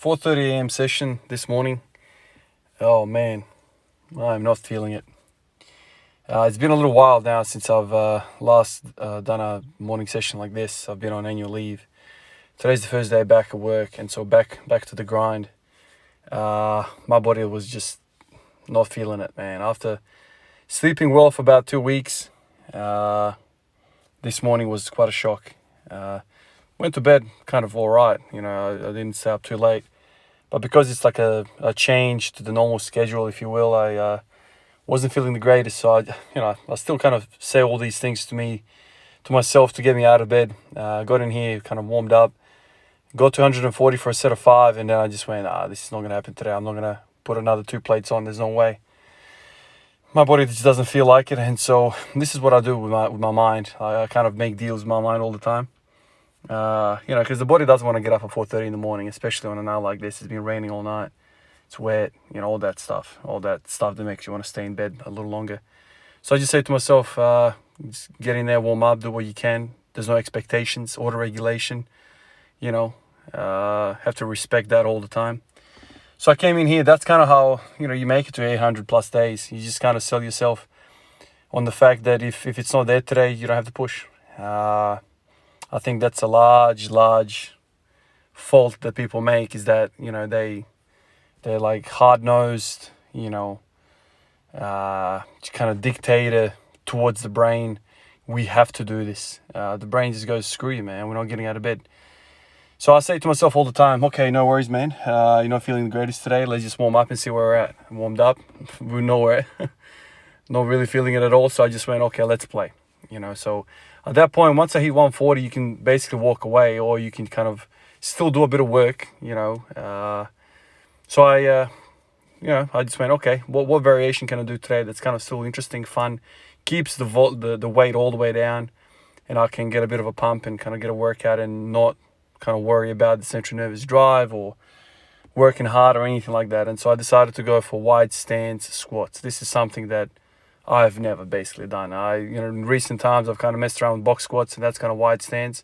4:30 a.m. session this morning. Oh man, I'm not feeling it. It's been a little while now since I've last done a morning session like this. I've been on annual leave. Today's the first day back at work, and so back to the grind. My body was just not feeling it, man. After sleeping well for about 2 weeks, this morning was quite a shock. Went to bed kind of all right. I didn't stay up too late. But because it's like a change to the normal schedule, if you will, I wasn't feeling the greatest. So I still kind of say all these things to myself to get me out of bed. Got in here, kind of warmed up, got to 140 for a set of 5, and then I just went, this is not going to happen today. I'm not going to put another 2 plates on. There's no way. My body just doesn't feel like it, and so this is what I do with my mind. I kind of make deals with my mind all the time. Because the body doesn't want to get up at 4:30 in the morning, especially on a night like this. It's been raining all night. It's wet, all that stuff that makes you want to stay in bed a little longer. So I just say to myself, just get in there, warm up, do what you can. There's no expectations, auto regulation. Have to respect that all the time. So I came in here. That's kind of how you make it to 800 plus days. You just kind of sell yourself on the fact that if it's not there today, you don't have to push. I think that's a large fault that people make, is that they're like hard-nosed, kind of dictator towards the brain. We have to do this. The brain just goes, screw you, man. We're not getting out of bed. So I say to myself all the time, okay, no worries, man. You're not feeling the greatest today. Let's just warm up and see where we're at. I warmed up. We're nowhere. Not really feeling it at all. So I just went, okay, let's play. So at that point, once I hit 140, you can basically walk away, or you can kind of still do a bit of work, So I just went, okay, what variation can I do today that's kind of still interesting, fun, keeps the weight all the way down, and I can get a bit of a pump and kind of get a workout and not kind of worry about the central nervous drive or working hard or anything like that. And so I decided to go for wide stance squats. This is something that I've never basically done. In recent times, I've kind of messed around with box squats, and that's kind of wide stance.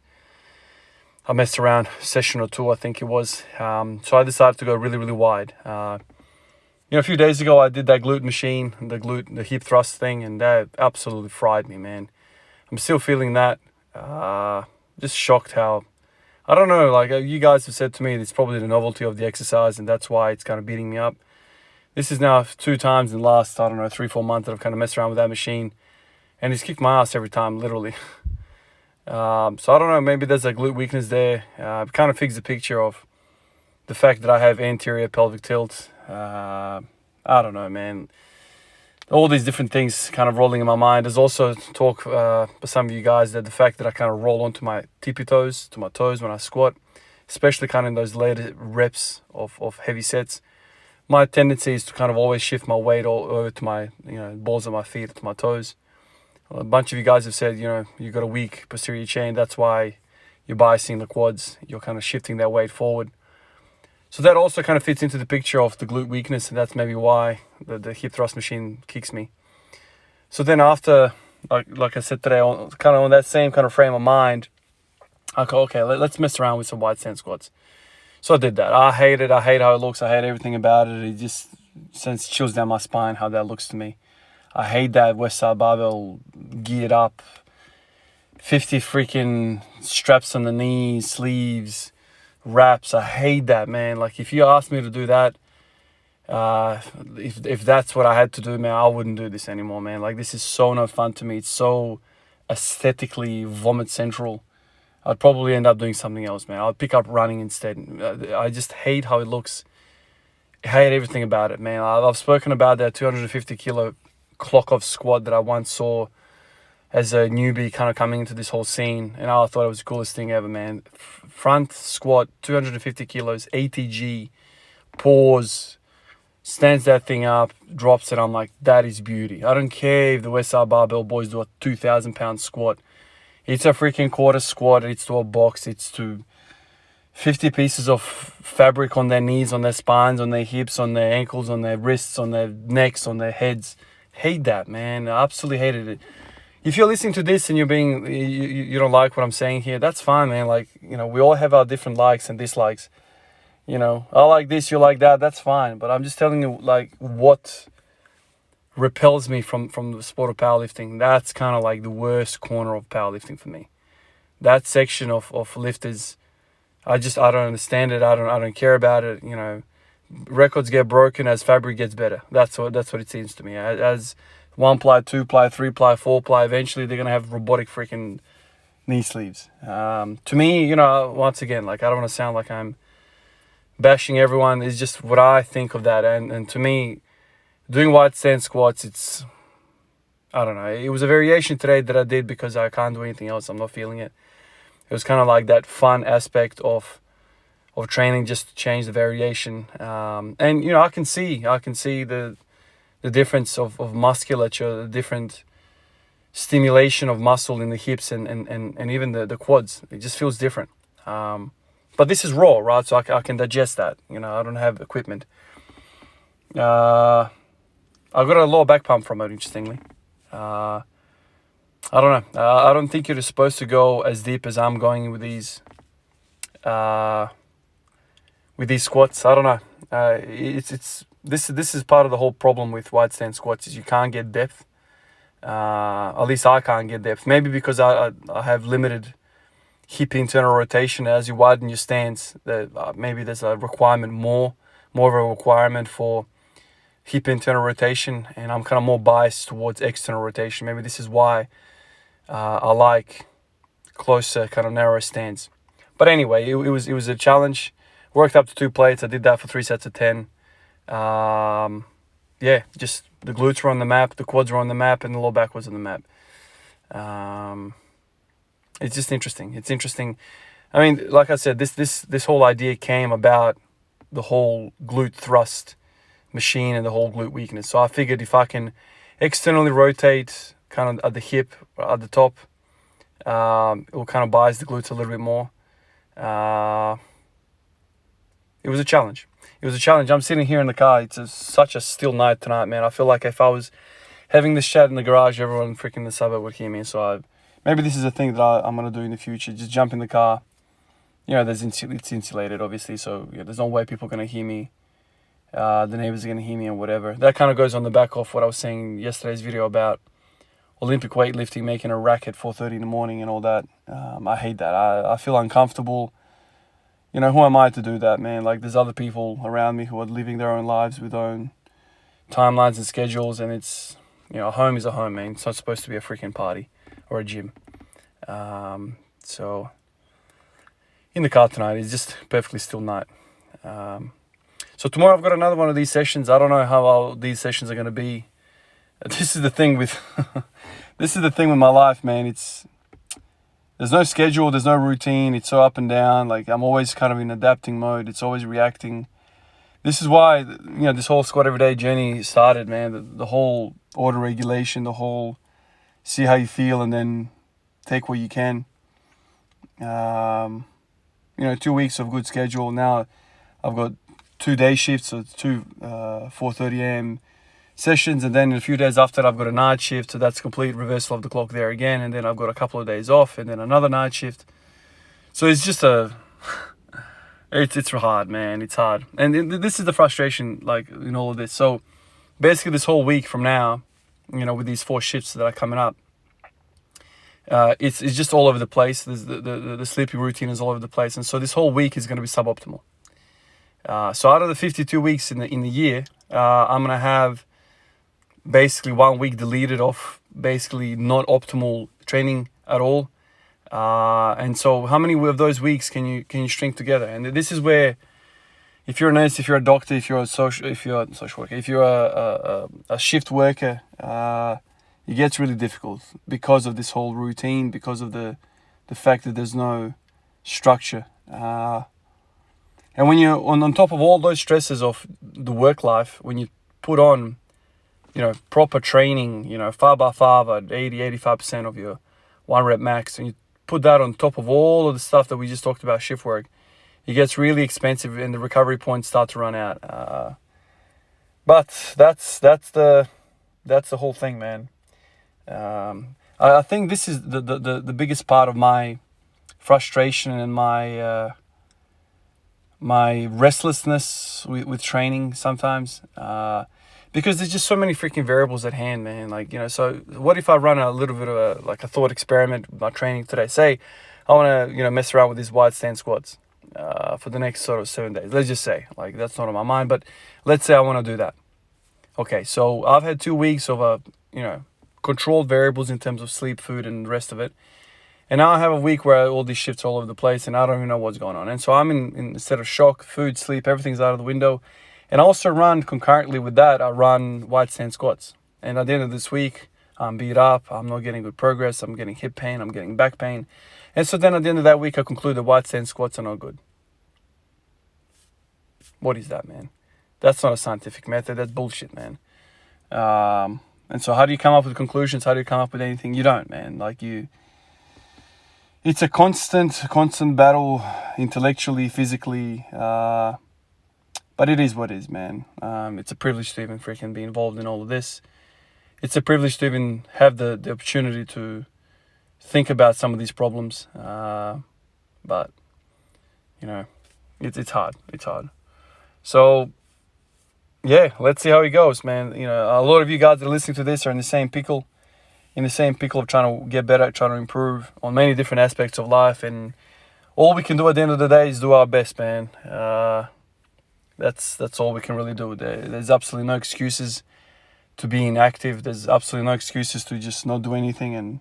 I messed around a session or 2, I think it was. So I decided to go really, really wide. A few days ago, I did that glute machine, the hip thrust thing, and that absolutely fried me, man. I'm still feeling that. Just shocked how, I don't know, like you guys have said to me, it's probably the novelty of the exercise, and that's why it's kind of beating me up. This is now 2 times in the last, 3-4 months that I've kind of messed around with that machine, and it's kicked my ass every time, literally. So I don't know, maybe there's a glute weakness there. It kind of fixes the picture of the fact that I have anterior pelvic tilt. I don't know, man. All these different things kind of rolling in my mind. There's also talk for some of you guys that the fact that I kind of roll onto my tippy toes, to my toes when I squat, especially kind of in those later reps of heavy sets. My tendency is to kind of always shift my weight all over to my, balls of my feet, to my toes. A bunch of you guys have said, you've got a weak posterior chain. That's why you're biasing the quads. You're kind of shifting that weight forward. So that also kind of fits into the picture of the glute weakness, and that's maybe why the hip thrust machine kicks me. So then after, like I said today, kind of on that same kind of frame of mind, I go, okay, let's mess around with some wide stance squats. So I did that. I hate it. I hate how it looks. I hate everything about it. It just sends chills down my spine how that looks to me. I hate that West Side Barbell geared up, 50 freaking straps on the knees, sleeves, wraps. I hate that, man. Like, if you asked me to do that, if that's what I had to do, man, I wouldn't do this anymore, man. Like, this is so not fun to me. It's so aesthetically vomit central. I'd probably end up doing something else, man. I'd pick up running instead. I just hate how it looks. I hate everything about it, man. I've spoken about that 250 kilo clock off squat that I once saw as a newbie kind of coming into this whole scene, and I thought it was the coolest thing ever, man. Front squat, 250 kilos, ATG, pause, stands that thing up, drops it. I'm like, that is beauty. I don't care if the West Side Barbell boys do a 2,000 pound squat. It's a freaking quarter squat. It's to a box. It's to 50 pieces of fabric on their knees, on their spines, on their hips, on their ankles, on their wrists, on their necks, on their heads. Hate that, man. I absolutely hated it. If you're listening to this and you don't like what I'm saying here, that's fine, man. Like, we all have our different likes and dislikes. you know, I like this, you like that, that's fine. But I'm just telling you, like, what repels me from the sport of powerlifting. That's kind of like the worst corner of powerlifting for me. That section of lifters, I don't understand it. I don't care about it. You know, records get broken as fabric gets better. That's what it seems to me. As 1-ply, 2-ply, 3-ply, 4-ply, eventually they're gonna have robotic freaking knee sleeves. To me, you know, once again, like, I don't want to sound like I'm bashing everyone. It's just what I think of that. And to me, doing wide stance squats, it's, I don't know. It was a variation today that I did because I can't do anything else. I'm not feeling it. It was kind of like that fun aspect of training, just to change the variation. And you know, I can see the difference of musculature, the different stimulation of muscle in the hips and even the quads. It just feels different. But this is raw, right? So I can digest that. You know, I don't have equipment. I got a lower back pump from it, interestingly. I don't know. I don't think you're supposed to go as deep as I'm going with these squats. I don't know. This is part of the whole problem with wide stance squats is you can't get depth. At least I can't get depth. Maybe because I have limited hip internal rotation. As you widen your stance, maybe there's a requirement more of a requirement for hip internal rotation, and I'm kind of more biased towards external rotation. Maybe this is why I like closer, kind of narrow stance. But anyway, it was a challenge. Worked up to 2 plates. I did that for 3 sets of 10. Yeah, just the glutes were on the map, the quads were on the map, and the lower back was on the map. It's just interesting. It's interesting. I mean, like I said, this whole idea came about the whole glute thrust machine and the whole glute weakness. So I figured if I can externally rotate kind of at the hip, at the top, it will kind of bias the glutes a little bit more. It was a challenge. I'm sitting here in the car. It's such a still night tonight, man. I feel like if I was having this chat in the garage, everyone freaking in the suburb would hear me. So maybe this is a thing that I'm going to do in the future. Just jump in the car. You know, it's insulated, obviously. So yeah, there's no way people are going to hear me. The neighbors are going to hear me and whatever. That kind of goes on the back of what I was saying in yesterday's video about Olympic weightlifting, making a rack at 4:30 in the morning and all that. I hate that. I feel uncomfortable. You know, who am I to do that, man? Like, there's other people around me who are living their own lives with their own timelines and schedules, and it's, you know, a home is a home, man. It's not supposed to be a freaking party or a gym. So, in the car tonight, it's just perfectly still night. So tomorrow I've got another one of these sessions. I don't know how these sessions are going to be. This is the thing with my life, man. There's no schedule, there's no routine. It's so up and down. Like, I'm always kind of in adapting mode. It's always reacting. This is why, you know, this whole squat everyday journey started, man. The whole auto regulation, the whole see how you feel and then take what you can. You know, 2 weeks of good schedule. Now I've got 2 day shifts, so 2 4:30 a.m. sessions, and then in a few days after that, I've got a night shift, so that's complete reversal of the clock there again, and then I've got a couple of days off, and then another night shift. So it's just it's hard, man. It's hard, and this is the frustration, like, in all of this. So basically, this whole week from now, you know, with these 4 shifts that are coming up, it's just all over the place. The sleeping routine is all over the place, and so this whole week is going to be suboptimal. So out of the 52 weeks in the year, I'm gonna have basically 1 week deleted of basically not optimal training at all. And so how many of those weeks can you string together? And this is where, if you're a nurse, if you're a doctor, if you're a social worker, if you're a shift worker, it gets really difficult because of this whole routine, because of the fact that there's no structure. And when you're on top of all those stresses of the work life, when you put on, you know, proper training, you know, 5x5 at 85% of your 1 rep max, and you put that on top of all of the stuff that we just talked about, shift work, it gets really expensive and the recovery points start to run out. But that's the whole thing, man. I think this is the biggest part of my frustration and my my restlessness with training sometimes, because there's just so many freaking variables at hand, man. Like, you know, so what if I run a little bit of a thought experiment with my training today? Say I want to, you know, mess around with these wide stand squats for the next sort of 7 days. Let's just say, like, that's not on my mind, but let's say I want to do that. Okay, so I've had 2 weeks of you know, controlled variables in terms of sleep, food, and the rest of it. And now I have a week where all these shifts are all over the place and I don't even know what's going on. And so I'm in a state of shock, food, sleep, everything's out of the window. And I also run concurrently with that, I run wide stand squats. And at the end of this week, I'm beat up, I'm not getting good progress, I'm getting hip pain, I'm getting back pain. And so then at the end of that week, I conclude that wide stand squats are not good. What is that, man? That's not a scientific method, that's bullshit, man. And so how do you come up with conclusions? How do you come up with anything? You don't, man. Like, it's a constant battle, intellectually, physically, but it is what it is, man. It's a privilege to even freaking be involved in all of this. It's a privilege to even have the opportunity to think about some of these problems, but, you know, it's hard, So, yeah, let's see how it goes, man. You know, a lot of you guys that are listening to this are in the same pickle of trying to get better, trying to improve on many different aspects of life. And all we can do at the end of the day is do our best, man. That's all we can really do. There's absolutely no excuses to be inactive. There's absolutely no excuses to just not do anything and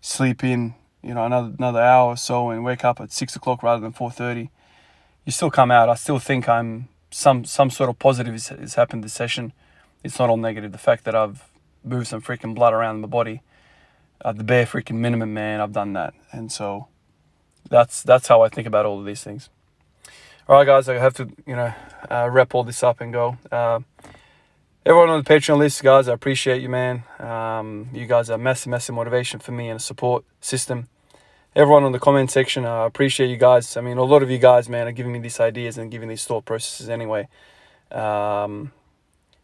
sleep in, you know, another hour or so and wake up at 6 o'clock rather than 4:30. You still come out. I still think some sort of positive has happened this session. It's not all negative. The fact that I've moved some freaking blood around my body, at the bare freaking minimum, man, I've done that. And so that's how I think about all of these things. All right, guys, I have to, you know, wrap all this up and go. Everyone on the Patreon list, guys, I appreciate you, man. You guys are massive motivation for me and a support system. Everyone on the comment section, I appreciate you guys. I mean, a lot of you guys, man, are giving me these ideas and giving these thought processes anyway. You know,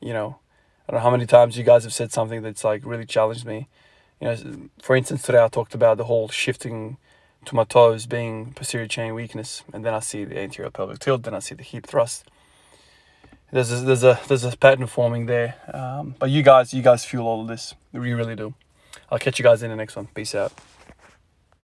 I don't know how many times you guys have said something that's like really challenged me. You know, for instance, today I talked about the whole shifting to my toes being posterior chain weakness, and then I see the anterior pelvic tilt, then I see the hip thrust. There's a pattern forming there, but you guys fuel all of this. You really do. I'll catch you guys in the next one. Peace out.